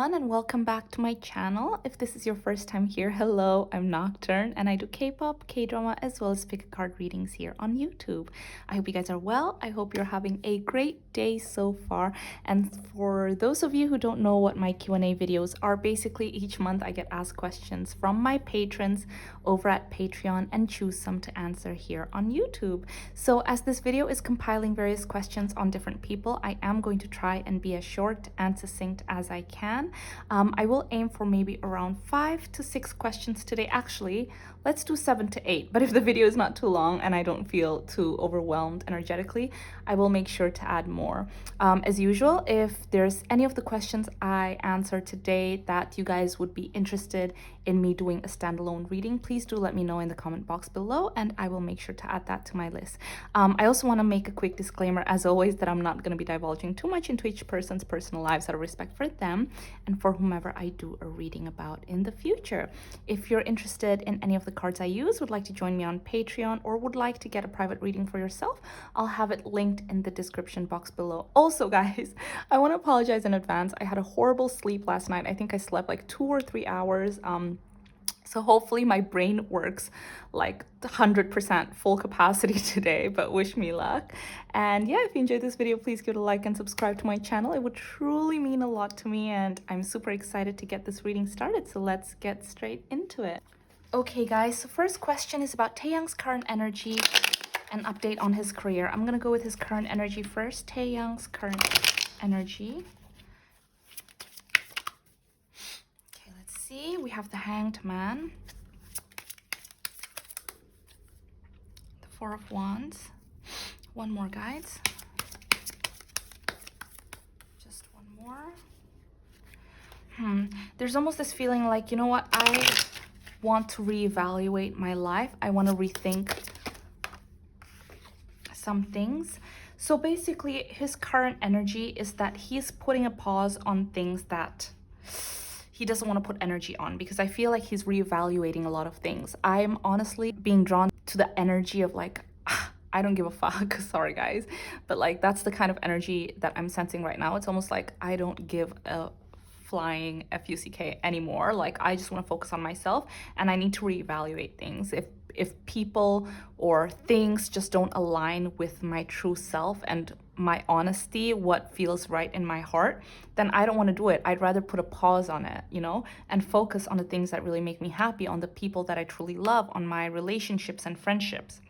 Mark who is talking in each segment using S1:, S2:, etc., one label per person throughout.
S1: everyone, and welcome back to my channel. If this is your first time here, hello, I'm Nocturne and I do K-pop, K-drama, as well as pick a card readings here on YouTube. I hope you guys are well. I hope you're having a great day so far. And for those of you who don't know what my Q&A videos are, basically each month I get asked questions from my patrons over at Patreon and choose some to answer here on YouTube. So as this video is compiling various questions on different people, I am going to try and be as short and succinct as I can. I will aim for maybe around 5 to 6 questions today. Actually, let's do 7 to 8, but if the video is not too long and I don't feel too overwhelmed energetically, I will make sure to add more. As usual, if there's any of the questions I answer today that you guys would be interested in me doing a standalone reading, please do let me know in the comment box below and I will make sure to add that to my list. I also want to make a quick disclaimer, as always, that I'm not going to be divulging too much into each person's personal lives out of respect for them and for whomever I do a reading about in the future. If you're interested in any of the cards I use, would like to join me on Patreon, or would like to get a private reading for yourself, I'll have it linked in the description box below. Also, guys, I want to apologize in advance. I had a horrible sleep last night. I think I slept like 2 or 3 hours. So hopefully my brain works like 100% full capacity today, but wish me luck. And yeah, if you enjoyed this video, please give it a like and subscribe to my channel. It would truly mean a lot to me and I'm super excited to get this reading started. So let's get straight into it. Okay guys, so first question is about Taehyung's current energy and update on his career. I'm gonna go with his current energy first. Taehyung's current energy. See, we have the Hanged Man, the Four of Wands, one more, guys, just one more. There's almost this feeling like, you know what, I want to reevaluate my life. I want to rethink some things. So basically his current energy is that he's putting a pause on things that he doesn't want to put energy on, because I feel like he's reevaluating a lot of things. I'm honestly being drawn to the energy of like, I don't give a fuck, sorry guys, but like that's the kind of energy that I'm sensing right now. It's almost like I don't give a flying fuck anymore. Like I just want to focus on myself and I need to reevaluate things. If people or things just don't align with my true self and my honesty, what feels right in my heart, then I don't want to do it. I'd rather put a pause on it, you know, and focus on the things that really make me happy, on the people that I truly love, on my relationships and friendships.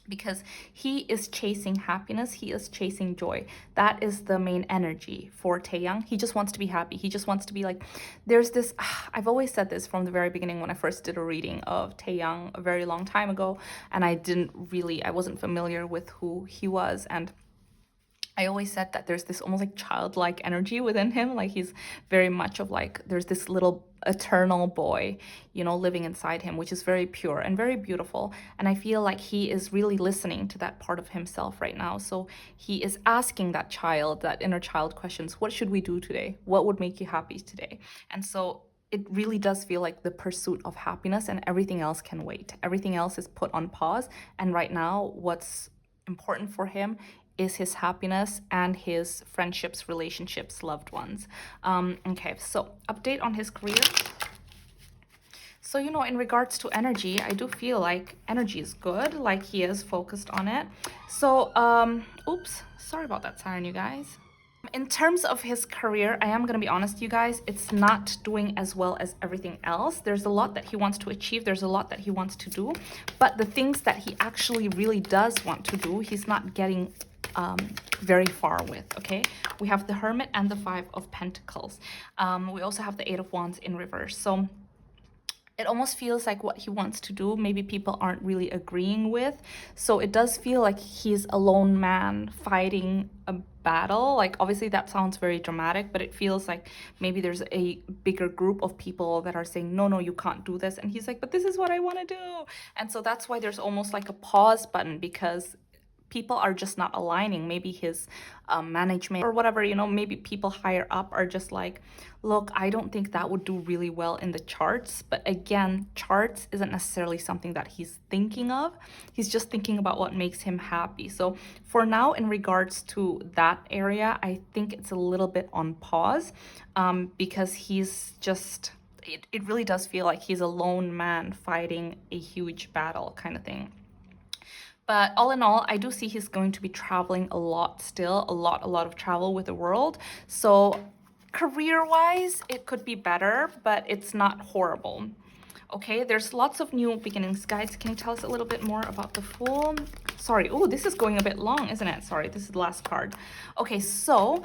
S1: Because he is chasing happiness, he is chasing joy. That is the main energy for Taeyong. He just wants to be happy. He just wants to be like, there's this, I've always said this from the very beginning when I first did a reading of Taeyong a very long time ago, and I wasn't familiar with who he was, and I always said that there's this almost like childlike energy within him. Like he's very much of like, there's this little eternal boy, you know, living inside him, which is very pure and very beautiful. And I feel like he is really listening to that part of himself right now. So he is asking that child, that inner child questions. What should we do today? What would make you happy today? And so it really does feel like the pursuit of happiness, and everything else can wait. Everything else is put on pause. And right now, what's important for him is his happiness and his friendships, relationships, loved ones. Okay, so update on his career. So, you know, in regards to energy, I do feel like energy is good, like he is focused on it. So, oops, sorry about that siren, you guys. In terms of his career, I am going to be honest, you guys, it's not doing as well as everything else. There's a lot that he wants to achieve. There's a lot that he wants to do. But the things that he actually really does want to do, he's not getting very far with. Okay, we have the Hermit and the Five of Pentacles. We also have the Eight of Wands in reverse. So it almost feels like what he wants to do, maybe people aren't really agreeing with. So it does feel like he's a lone man fighting a battle. Like obviously that sounds very dramatic, but it feels like maybe there's a bigger group of people that are saying, no, you can't do this. And he's like, but this is what I want to do. And so that's why there's almost like a pause button, because people are just not aligning. Maybe his management or whatever, you know, maybe people higher up are just like, look, I don't think that would do really well in the charts. But again, charts isn't necessarily something that he's thinking of. He's just thinking about what makes him happy. So for now, in regards to that area, I think it's a little bit on pause, because he's just, it really does feel like he's a lone man fighting a huge battle kind of thing. But all in all, I do see he's going to be traveling a lot still, a lot of travel with the world. So career-wise, it could be better, but it's not horrible. Okay, there's lots of new beginnings. Guys, can you tell us a little bit more about the Fool? Sorry, oh, this is going a bit long, isn't it? Sorry, this is the last card. Okay, so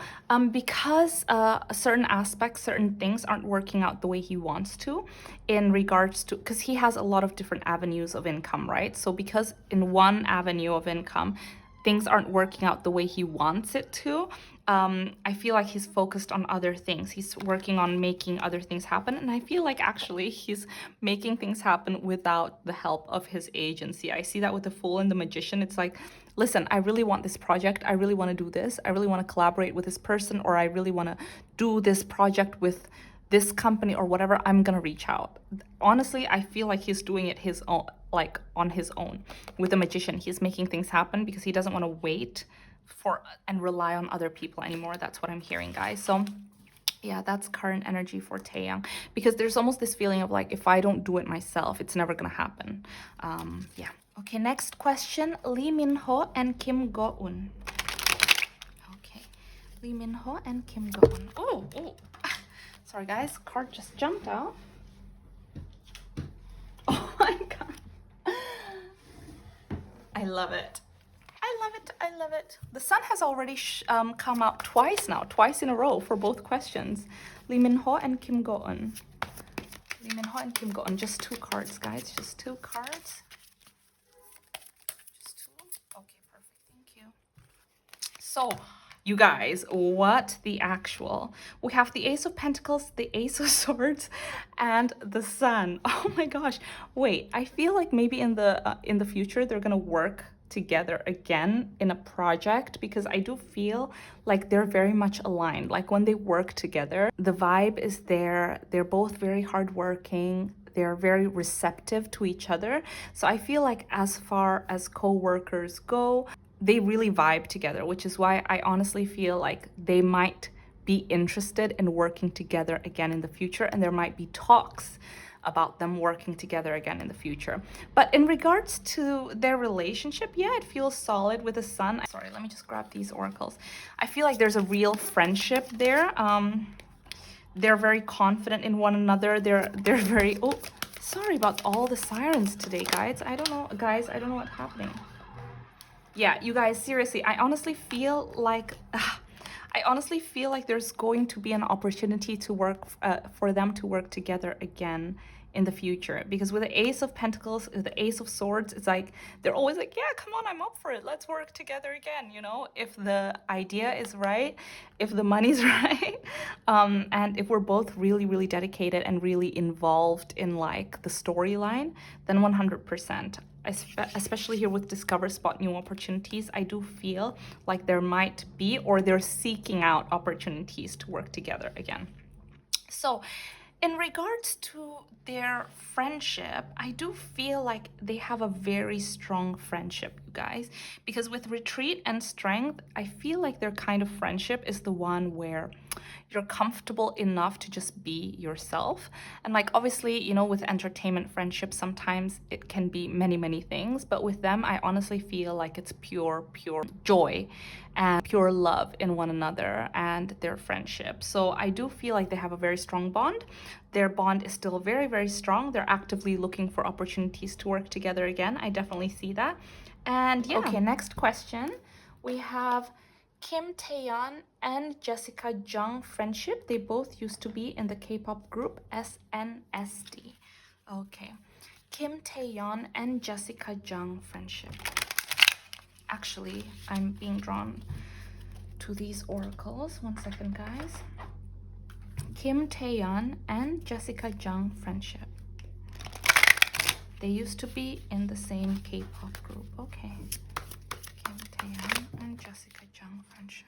S1: because certain aspects, certain things aren't working out the way he wants to in regards to, because he has a lot of different avenues of income, right? So because in one avenue of income, things aren't working out the way he wants it to, I feel like he's focused on other things. He's working on making other things happen. And I feel like actually he's making things happen without the help of his agency. I see that with the Fool and the Magician. It's like, listen, I really want this project. I really want to do this. I really want to collaborate with this person, or I really want to do this project with this company or whatever. I'm going to reach out. Honestly, I feel like he's doing it his own, like on his own. With the Magician, he's making things happen because he doesn't want to wait for and rely on other people anymore. That's what I'm hearing, guys. So yeah, that's current energy for Taeyong, because there's almost this feeling of like, if I don't do it myself, it's never gonna happen. Yeah. Okay, next question. Lee Minho and Kim Go-eun. Okay, Lee Minho and Kim Go-eun. Oh, sorry guys, card just jumped out. Oh my god, I love it. I love it. The sun has already come out twice now, twice in a row for both questions. Lee Minho and Kim Go-eun. Lee Minho and Kim Go-eun. Just 2 cards, guys. Just 2 cards. Just 2. Okay, perfect. Thank you. So, you guys, what the actual? We have the Ace of Pentacles, the Ace of Swords, and the Sun. Oh my gosh. Wait, I feel like maybe in the future they're gonna work together again in a project, because I do feel like they're very much aligned. Like when they work together, the vibe is there. They're both very hardworking. They're very receptive to each other. So I feel like as far as co-workers go, they really vibe together, which is why I honestly feel like they might be interested in working together again in the future, and there might be talks about them working together again in the future. But in regards to their relationship, yeah, it feels solid with the Sun. Sorry, let me just grab these oracles. I feel like there's a real friendship there. They're very confident in one another. They're very, oh, sorry about all the sirens today, guys. I don't know, what's happening. Yeah, you guys, seriously, I honestly feel like there's going to be an opportunity to work for them to work together again in the future, because with the Ace of Pentacles, the Ace of Swords, it's like they're always like, yeah, come on, I'm up for it, let's work together again, you know, if the idea is right, if the money's right, and if we're both really dedicated and really involved in like the storyline, then 100%. Especially here with Discover, Spot New Opportunities, I do feel like there might be, or they're seeking out opportunities to work together again. So in regards to their friendship, I do feel like they have a very strong friendship, you guys, because with Retreat and Strength, I feel like their kind of friendship is the one where you're comfortable enough to just be yourself. And like, obviously, you know, with entertainment friendship, sometimes it can be many things, but with them, I honestly feel like it's pure joy and pure love in one another and their friendship. So I do feel like they have a very strong bond. Their bond is still very strong. They're actively looking for opportunities to work together again. I definitely see that. And yeah. Okay, next question. We have Kim Taeyeon and Jessica Jung friendship. They both used to be in the K-pop group SNSD. Okay, Kim Taeyeon and Jessica Jung friendship. Actually, I'm being drawn to these oracles. 1 second, guys. Kim Taeyeon and Jessica Jung friendship. They used to be in the same K-pop group. Okay. Kim Jessica Jung friendship.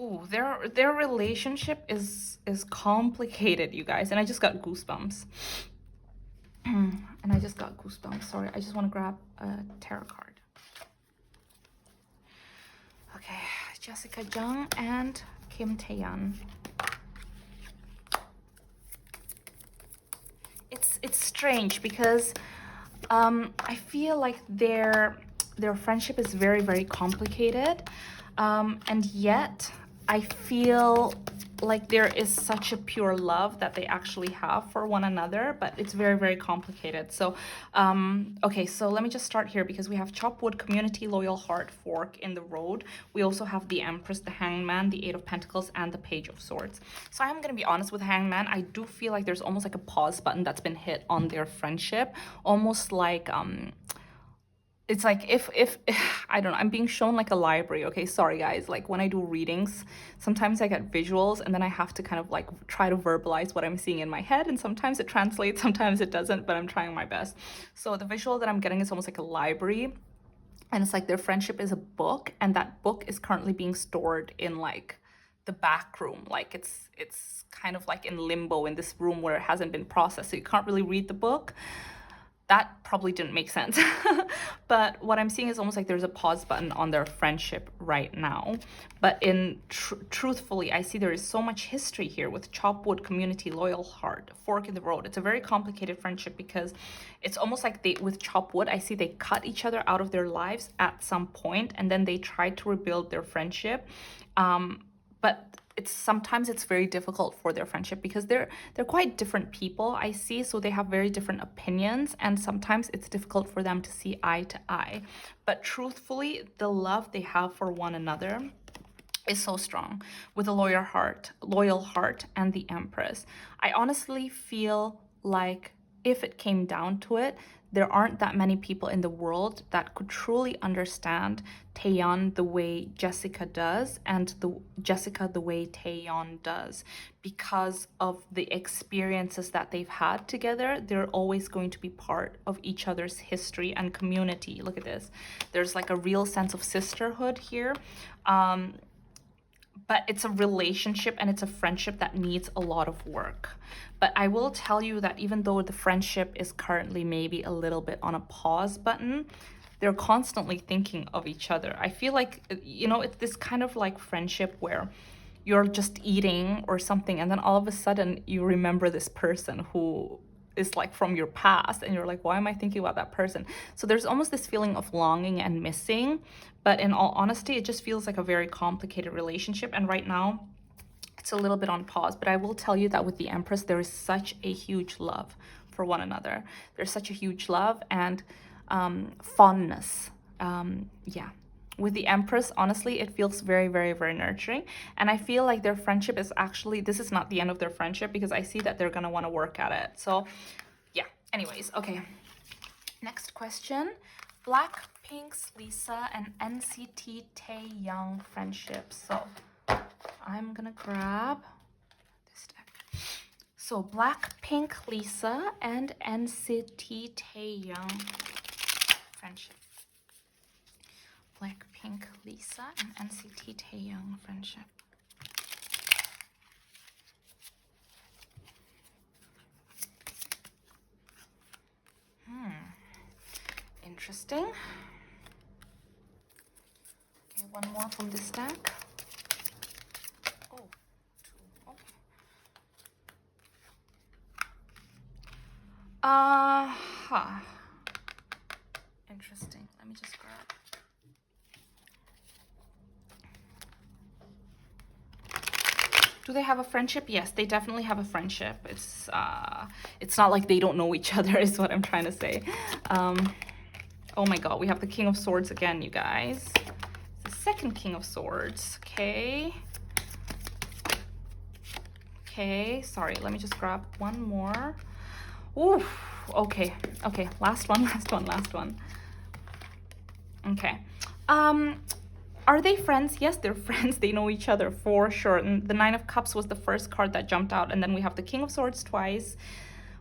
S1: Ooh, their relationship is complicated, you guys, and I just got goosebumps. And I just got goosebumps. Sorry, I just want to grab a tarot card. Okay, Jessica Jung and Kim Taeyeon. It's strange because I feel like their friendship is very complicated, and yet I feel like there is such a pure love that they actually have for one another, but it's very complicated. So okay, so let me just start here because we have Chop Wood, Community, Loyal Heart, Fork in the Road. We also have the Empress, the Hangman, the Eight of Pentacles, and the Page of Swords. So I'm gonna be honest with Hangman, I do feel like there's almost like a pause button that's been hit on their friendship, almost like it's like if I don't know, I'm being shown like a library. Okay, sorry guys, like when I do readings, sometimes I get visuals and then I have to kind of like try to verbalize what I'm seeing in my head, and sometimes it translates, sometimes it doesn't, but I'm trying my best. So the visual that I'm getting is almost like a library, and it's like their friendship is a book, and that book is currently being stored in like the back room, like it's kind of like in limbo in this room where it hasn't been processed, so you can't really read the book. That probably didn't make sense. But what I'm seeing is almost like there's a pause button on their friendship right now. But truthfully, I see there is so much history here with Chop Wood, Community, Loyal Heart, Fork in the Road. It's a very complicated friendship because it's almost like with Chop Wood, I see they cut each other out of their lives at some point, and then they try to rebuild their friendship. But sometimes it's very difficult for their friendship because they're quite different people, I see, so they have very different opinions, and sometimes it's difficult for them to see eye to eye. But truthfully, the love they have for one another is so strong with the loyal heart and the Empress. I honestly feel like if it came down to it, there aren't that many people in the world that could truly understand Taeyeon the way Jessica does, and Jessica the way Taeyeon does, because of the experiences that they've had together. They're always going to be part of each other's history and community. Look at this. There's like a real sense of sisterhood here. But it's a relationship and it's a friendship that needs a lot of work. But I will tell you that even though the friendship is currently maybe a little bit on a pause button, they're constantly thinking of each other. I feel like, you know, it's this kind of like friendship where you're just eating or something, and then all of a sudden you remember this person who is like from your past, and you're like, why am I thinking about that person? So there's almost this feeling of longing and missing, but in all honesty, it just feels like a very complicated relationship, and right now it's a little bit on pause. But I will tell you that with the Empress, there is such a huge love for one another. There's such a huge love and fondness. Yeah. With the Empress, honestly, it feels very nurturing. And I feel like their friendship is actually, this is not the end of their friendship, because I see that they're going to want to work at it. So yeah, anyways, okay. Next question. Blackpink's Lisa and NCT Taeyoung friendship. So I'm going to grab this deck. So Blackpink Lisa and NCT Taeyoung friendship. Blackpink Lisa and NCT Taeyoung friendship. Interesting. Okay, one more from this deck. Oh, two. Okay. Interesting. Let me just grab. Do they have a friendship? Yes, they definitely have a friendship. It's not like they don't know each other, is what I'm trying to say. Oh my god, we have the King of Swords again, you guys. The second King of Swords. Okay. Okay, sorry, let me just grab one more. Ooh, okay. Okay, last one. Okay. Are they friends? Yes, they're friends. They know each other for sure. And the Nine of Cups was the first card that jumped out. And then we have the King of Swords twice.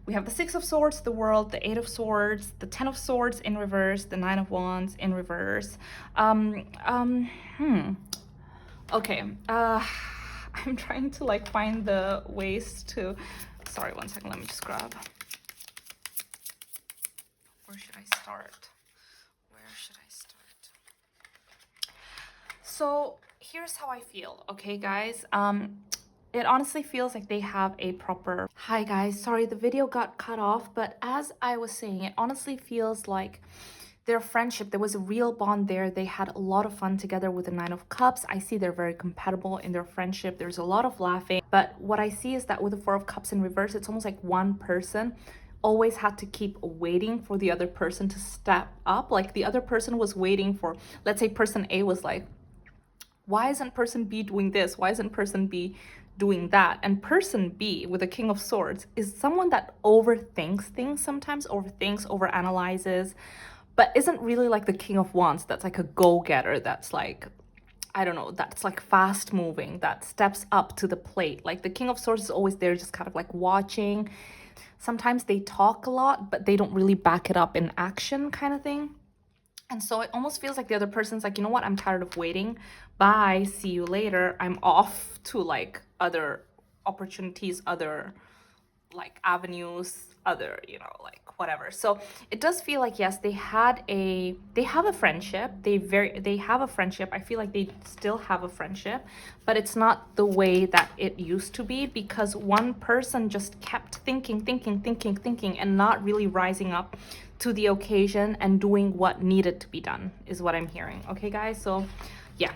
S1: We have the Six of Swords, the World, the Eight of Swords, the Ten of Swords in reverse, the Nine of Wands in reverse. Okay, I'm trying to like find the ways to, sorry, one second, let me just grab. Where should I start? Where should I start? So here's how I feel, okay, guys? It honestly feels like they have a proper... Hi, guys. Sorry, the video got cut off, but as I was saying, it honestly feels like their friendship, there was a real bond there. They had a lot of fun together with the Nine of Cups. I see they're very compatible in their friendship. There's a lot of laughing. But what I see is that with the Four of Cups in reverse, it's almost like one person always had to keep waiting for the other person to step up. Like the other person was waiting for, let's say person A was like, why isn't person B doing this? Why isn't person B doing that? And person B with the King of Swords is someone that overthinks things sometimes, overanalyzes, but isn't really like the King of Wands that's like a go-getter, that's like, I don't know, that's like fast moving, that steps up to the plate. Like the King of Swords is always there just kind of like watching. Sometimes they talk a lot, but they don't really back it up in action kind of thing. And so it almost feels like the other person's like, you know what, I'm tired of waiting. Bye, see you later. I'm off to like other opportunities, other like avenues, other, you know, like whatever. So it does feel like, yes, they have a friendship. They have a friendship. I feel like they still have a friendship, but it's not the way that it used to be, because one person just kept thinking and not really rising up to the occasion and doing what needed to be done, is what I'm hearing. Okay, guys? So yeah.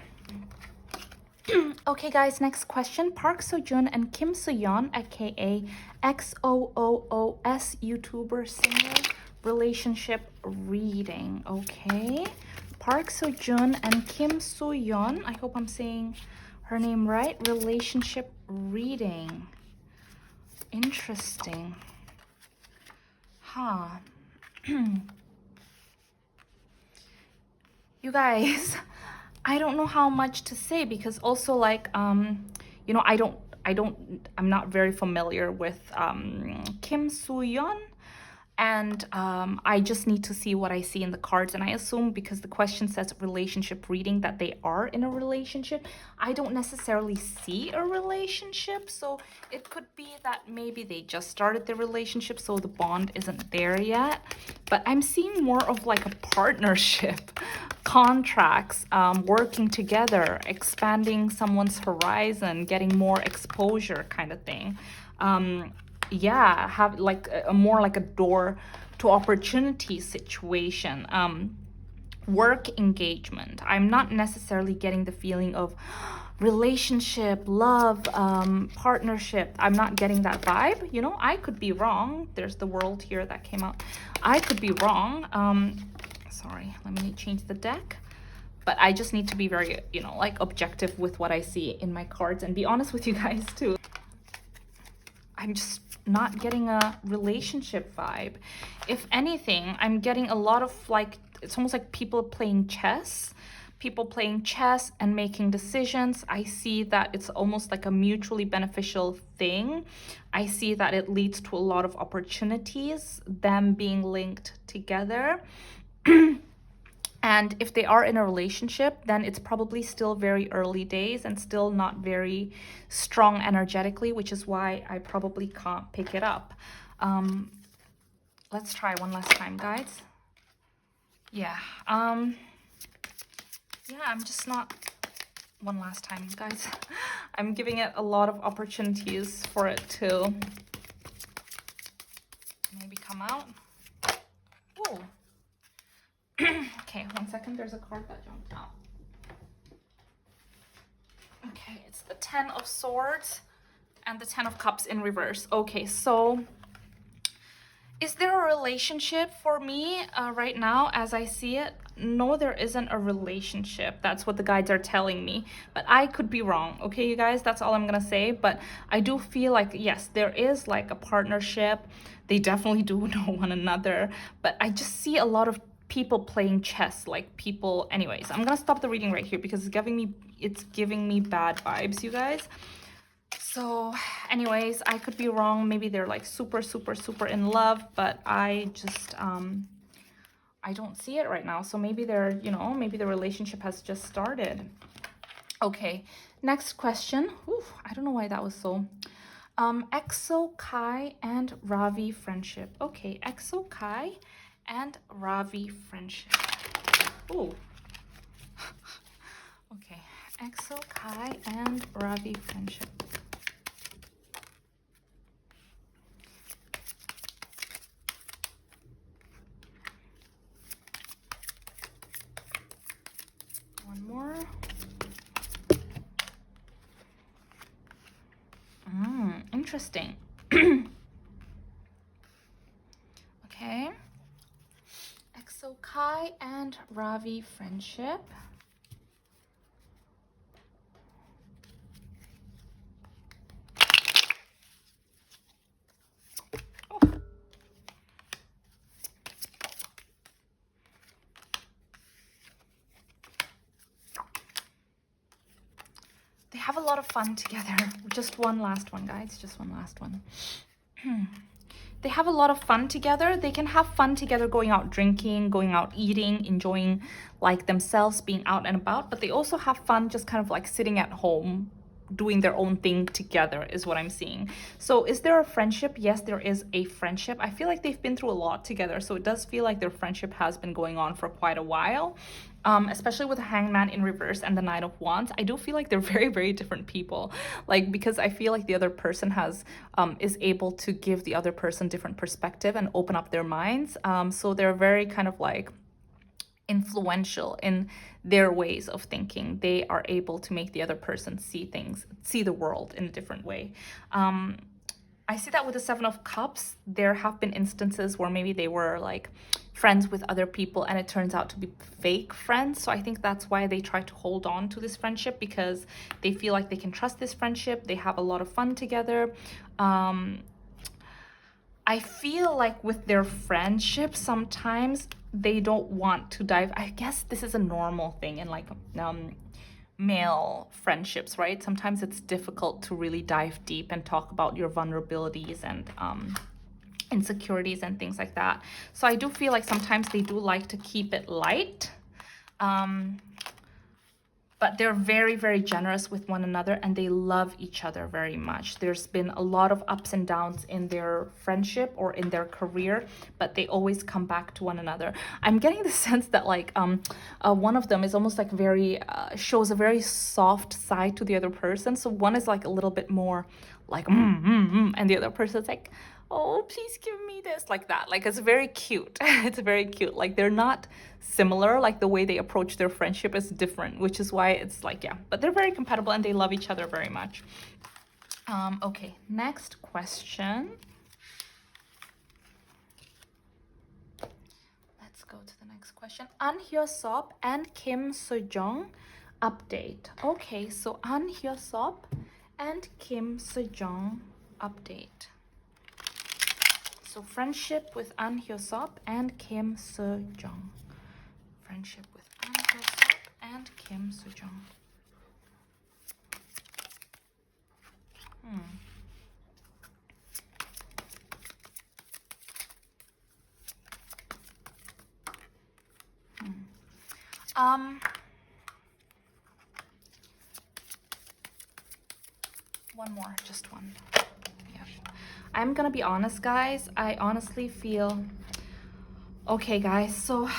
S1: Okay, guys, next question. Park Seo-joon and Kim Sejeong, aka XOOOS YouTuber singer, relationship reading. Okay, Park Seo-joon and Kim Sejeong, I hope I'm saying her name right, relationship reading. Interesting. Huh. You guys, I don't know how much to say, because also like you know, I'm not very familiar with Kim Sejeong, and I just need to see what I see in the cards, and I assume because the question says relationship reading that they are in a relationship. I don't necessarily see a relationship, so it could be that maybe they just started their relationship, so the bond isn't there yet. But I'm seeing more of like a partnership, contracts, working together, expanding someone's horizon, getting more exposure kind of thing. Yeah, have like a more like a door to opportunity situation. Work engagement. I'm not necessarily getting the feeling of relationship, love, partnership. I'm not getting that vibe. You know, I could be wrong. There's the World here that came out. I could be wrong. Sorry, let me change the deck. But I just need to be very, you know, like objective with what I see in my cards and be honest with you guys too. I'm just not getting a relationship vibe. If anything, I'm getting a lot of like, it's almost like people playing chess and making decisions. I see that it's almost like a mutually beneficial thing. I see that it leads to a lot of opportunities, them being linked together. And if they are in a relationship, then it's probably still very early days and still not very strong energetically, which is why I probably can't pick it up. Let's try one last time, guys. Yeah. Yeah, I'm just not... One last time, guys. I'm giving it a lot of opportunities for it to maybe come out. Ooh. Okay, 1 second, there's a card that jumped out. Okay, it's the Ten of Swords and the Ten of Cups in reverse. Okay, so is there a relationship for me right now as I see it? No, there isn't a relationship. That's what the guides are telling me, but I could be wrong. Okay, you guys, that's all I'm gonna say. But I do feel like, yes, there is like a partnership. They definitely do know one another, but I just see a lot of people playing chess, like people... Anyways, I'm gonna stop the reading right here because it's giving me bad vibes, you guys. So anyways, I could be wrong. Maybe they're like super, super, super in love, but I just, I don't see it right now. So maybe they're, you know, maybe the relationship has just started. Okay, next question. Whew, I don't know why that was so. EXO, Kai, and Ravi Friendship. Okay, EXO, Kai, and Ravi Friendship. Ooh. Okay, EXO, Kai, and Ravi Friendship. One more. Interesting. Okay. EXO, Kai, and Ravi Friendship. They have a lot of fun together. Just one last one, guys. Just one last one. They have a lot of fun together. They can have fun together going out drinking, going out eating, enjoying like themselves, being out and about. But they also have fun just kind of like sitting at home, doing their own thing together is what I'm seeing. So is there a friendship? Yes, there is a friendship. I feel like they've been through a lot together. So it does feel like their friendship has been going on for quite a while. Especially with the Hangman in reverse and the Knight of Wands, I do feel like they're very, very different people. Like, because I feel like the other person has is able to give the other person different perspective and open up their minds. So they're very kind of like influential in their ways of thinking. They are able to make the other person see things, see the world in a different way. I see that with the Seven of Cups. There have been instances where maybe they were like friends with other people and it turns out to be fake friends. So I think that's why they try to hold on to this friendship, because they feel like they can trust this friendship. They have a lot of fun together. I feel like with their friendship, sometimes they don't want to dive. I guess this is a normal thing in like male friendships, right? Sometimes it's difficult to really dive deep and talk about your vulnerabilities and insecurities and things like that. So I do feel like sometimes they do like to keep it light. But they're very, very generous with one another and they love each other very much. There's been a lot of ups and downs in their friendship or in their career, but they always come back to one another. I'm getting the sense that like one of them is almost like very, shows a very soft side to the other person. So one is like a little bit more like, and the other person's like, oh, please give me this, like that. Like, it's very cute. It's very cute. Like, they're not similar. Like, the way they approach their friendship is different, which is why it's like, yeah. But they're very compatible and they love each other very much. Okay, next question. Let's go to the next question. An Hyo-sop and Kim Sejeong update. Okay, so An Hyo-sop and Kim Sejeong update. So friendship with An Hyo-sop and Kim Sejeong. Friendship with An Hyo-sop and Kim Sejeong. One more, just one. Yeah. I'm gonna be honest, guys. I honestly feel... Okay, guys, so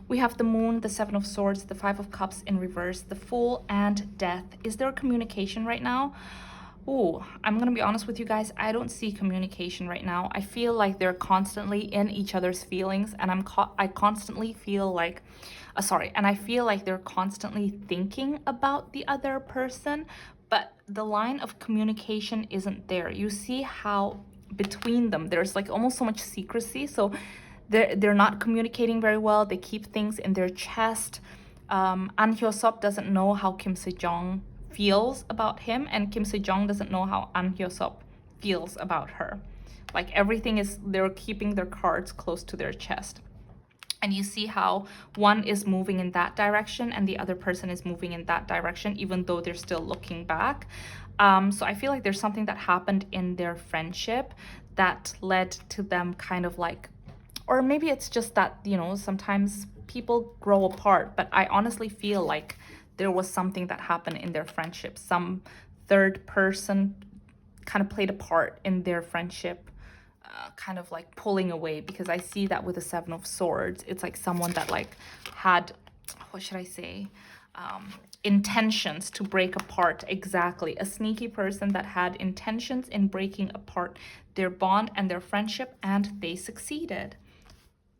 S1: we have the Moon, the Seven of Swords, the Five of Cups in reverse, the Fool, and Death. Is there communication right now? Ooh, I'm gonna be honest with you guys. I don't see communication right now. I feel like they're constantly in each other's feelings, and I constantly feel like... and I feel like they're constantly thinking about the other person, but the line of communication isn't there. You see how between them there's like almost so much secrecy, so they're not communicating very well. They keep things in their chest. An Hyo-sop doesn't know how Kim Sejeong feels about him, and Kim Sejeong doesn't know how An Hyo-sop feels about her. Like, everything is, they're keeping their cards close to their chest. And you see how one is moving in that direction and the other person is moving in that direction, even though they're still looking back. So I feel like there's something that happened in their friendship that led to them kind of like, or maybe it's just that, you know, sometimes people grow apart, but I honestly feel like there was something that happened in their friendship. Some third person kind of played a part in their friendship, kind of like pulling away, because I see that with the Seven of Swords. It's like someone that like had, what should I say? Intentions to break apart. Exactly, a sneaky person that had intentions in breaking apart their bond and their friendship, and they succeeded.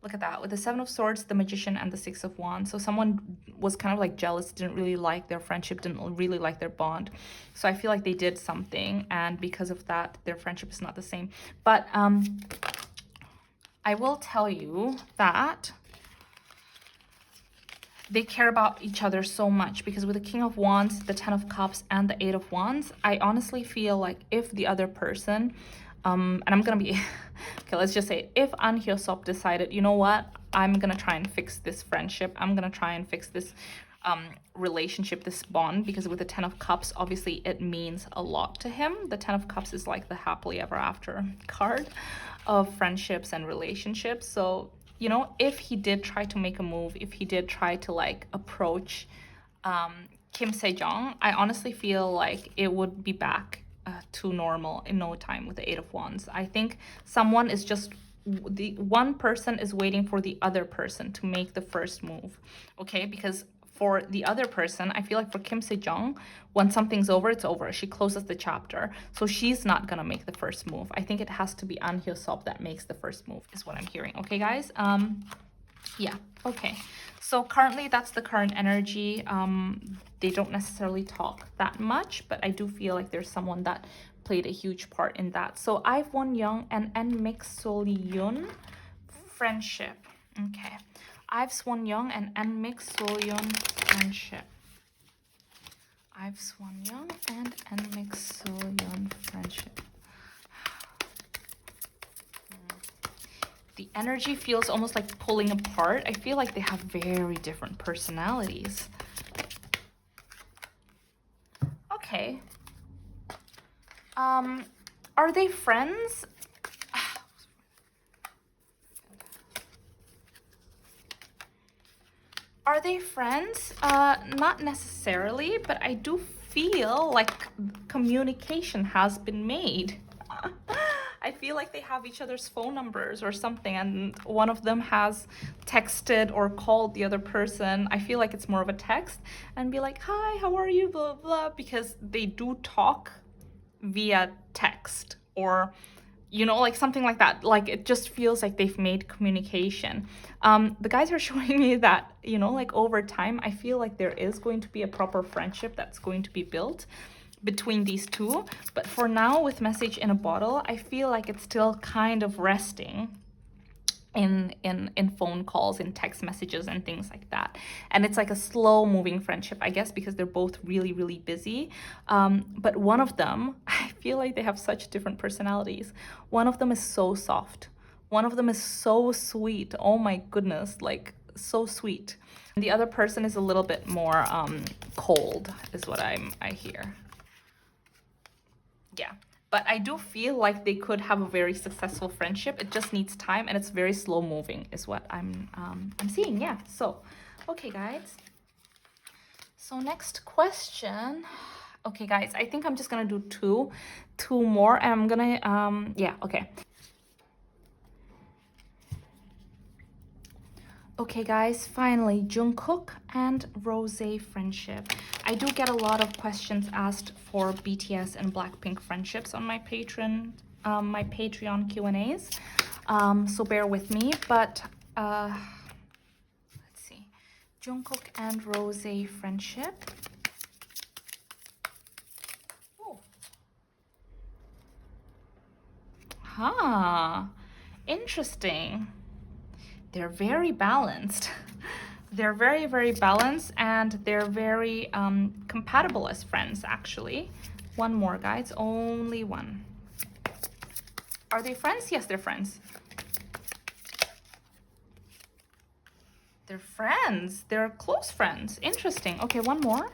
S1: Look at that, with the Seven of Swords, the Magician, and the Six of Wands. So someone was kind of like jealous, didn't really like their friendship, didn't really like their bond. So I feel like they did something, and because of that, their friendship is not the same. But I will tell you that they care about each other so much, because with the King of Wands, the Ten of Cups, and the Eight of Wands, I honestly feel like if the other person, and I'm gonna be, okay, let's just say if An Hyo-seop decided, you know what, I'm gonna try and fix this friendship, I'm gonna try and fix this relationship, this bond, because with the Ten of Cups, obviously it means a lot to him. The Ten of Cups is like the happily ever after card of friendships and relationships. So, you know, if he did try to make a move, if he did try to like approach Kim Sejeong, I honestly feel like it would be back to normal in no time with the Eight of Wands. I think someone is just, the one person is waiting for the other person to make the first move, okay? Because for the other person, I feel like for Kim Sejeong, when something's over, it's over. She closes the chapter. So she's not gonna make the first move. I think it has to be An Hyo-seop that makes the first move, is what I'm hearing. Okay, guys? Yeah, okay. So currently, that's the current energy. They don't necessarily talk that much, but I do feel like there's someone that played a huge part in that. So I've Wonyoung and NMixx Sullyoon friendship. Okay. I've Wonyoung and NMixx Sullyoon friendship. I've Wonyoung and NMixx Sullyoon friendship. The energy feels almost like pulling apart. I feel like they have very different personalities. Okay. Are they friends? Are they friends? Not necessarily, but I do feel like communication has been made. I feel like they have each other's phone numbers or something, and one of them has texted or called the other person. I feel like it's more of a text and be like, hi, how are you, blah, blah, because they do talk via text, or, you know, like something like that. Like, it just feels like they've made communication. The guys are showing me that, you know, like over time, I feel like there is going to be a proper friendship that's going to be built between these two. But for now, with Message in a Bottle, I feel like it's still kind of resting in phone calls, in text messages and things like that. And it's like a slow moving friendship, I guess, because they're both really, really busy. But one of them, I feel like they have such different personalities. One of them is so soft. One of them is so sweet. Oh my goodness, like so sweet. And the other person is a little bit more cold, is what I hear. Yeah, but I do feel like they could have a very successful friendship. It just needs time, and it's very slow moving is what I'm seeing. Yeah, so okay, guys, so next question. Okay, guys, I think I'm just gonna do two more, and I'm gonna yeah, okay. Okay, guys, finally, Jungkook and Rose friendship. I do get a lot of questions asked for BTS and Blackpink friendships on my Patreon Q&As. So bear with me, but let's see. Jungkook and Rose friendship. Oh. Huh. Interesting. They're very balanced. They're very, very balanced, and they're very compatible as friends, actually. One more, guys. Only one. Are they friends? Yes, they're friends. They're friends. They're close friends. Interesting. Okay, one more.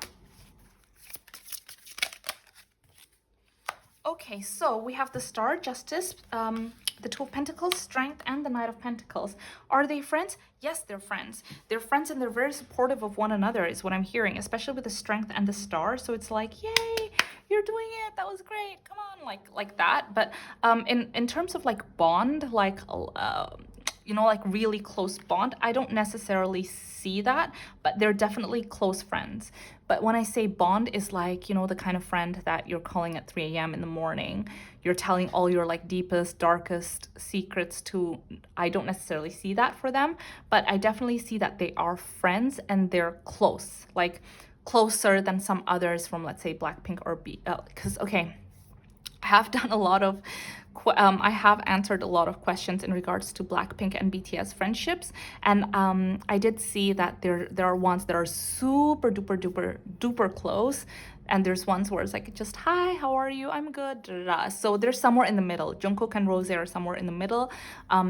S1: Okay, so we have the Star, Justice, the Two of Pentacles, Strength, and the Knight of Pentacles. Are they friends? Yes, they're friends. They're friends and they're very supportive of one another is what I'm hearing, especially with the Strength and the Star. So it's like, yay, you're doing it. That was great. Come on, like that. But in terms of like bond, like you know, like really close bond, I don't necessarily see that, but they're definitely close friends. But when I say bond, is like, you know, the kind of friend that you're calling at 3 a.m. in the morning, you're telling all your like deepest, darkest secrets to. I don't necessarily see that for them, but I definitely see that they are friends and they're close, like closer than some others from, let's say, Blackpink or because okay, I have done a lot of I have answered a lot of questions in regards to Blackpink and BTS friendships, and I did see that there are ones that are super duper duper duper close, and there's ones where it's like just hi, how are you? I'm good. Da, da, da. So there's somewhere in the middle. Jungkook and Rose are somewhere in the middle.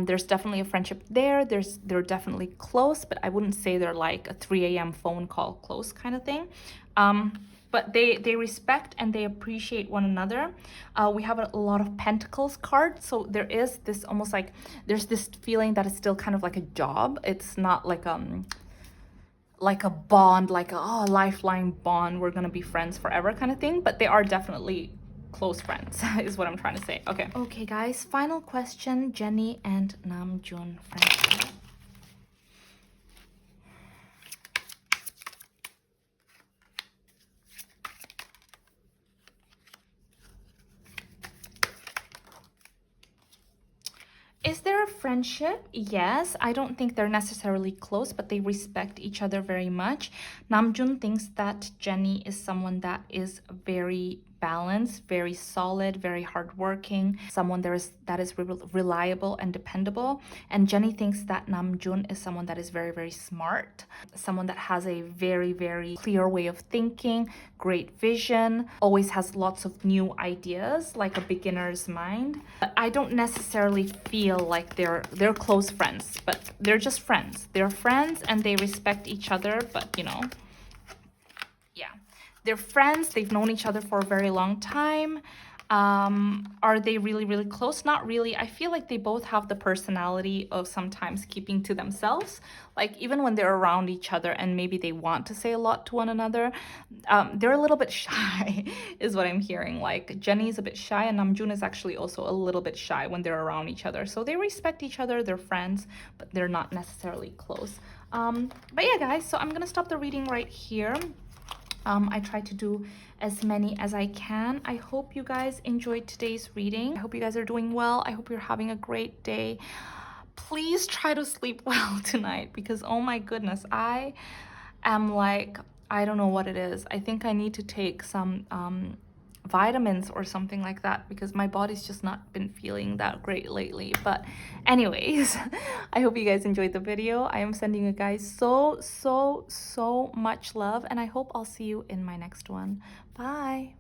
S1: There's definitely a friendship there. They're definitely close, but I wouldn't say they're like a 3 a.m. phone call close kind of thing. But they respect and they appreciate one another. We have a lot of Pentacles card, so there is this almost like there's this feeling that it's still kind of like a job. It's not like a bond, like a lifeline bond. We're gonna be friends forever kind of thing. But they are definitely close friends, is what I'm trying to say. Okay, guys. Final question: Jennie and Namjoon friendship. Is there a friendship? Yes. I don't think they're necessarily close, but they respect each other very much. Namjoon thinks that Jennie is someone that is very balanced, very solid, very hardworking, someone that is reliable and dependable. And Jennie thinks that Namjoon is someone that is very, very smart, someone that has a very, very clear way of thinking, great vision, always has lots of new ideas, like a beginner's mind. But I don't necessarily feel like they're close friends, but they're just friends. They're friends and they respect each other, but you know, yeah, they're friends. They've known each other for a very long time. Are they really, really close? Not really. I feel like they both have the personality of sometimes keeping to themselves. Like even when they're around each other and maybe they want to say a lot to one another, they're a little bit shy, is what I'm hearing. Like Jennie is a bit shy and Namjoon is actually also a little bit shy when they're around each other. So they respect each other, they're friends, but they're not necessarily close. But yeah, guys, so I'm gonna stop the reading right here. I try to do as many as I can. I hope you guys enjoyed today's reading. I hope you guys are doing well. I hope you're having a great day. Please try to sleep well tonight because oh my goodness, I am like, I don't know what it is. I think I need to take some vitamins or something like that because my body's just not been feeling that great lately. But anyways, I hope you guys enjoyed the video. I am sending you guys so much love and I hope I'll see you in my next one. Bye.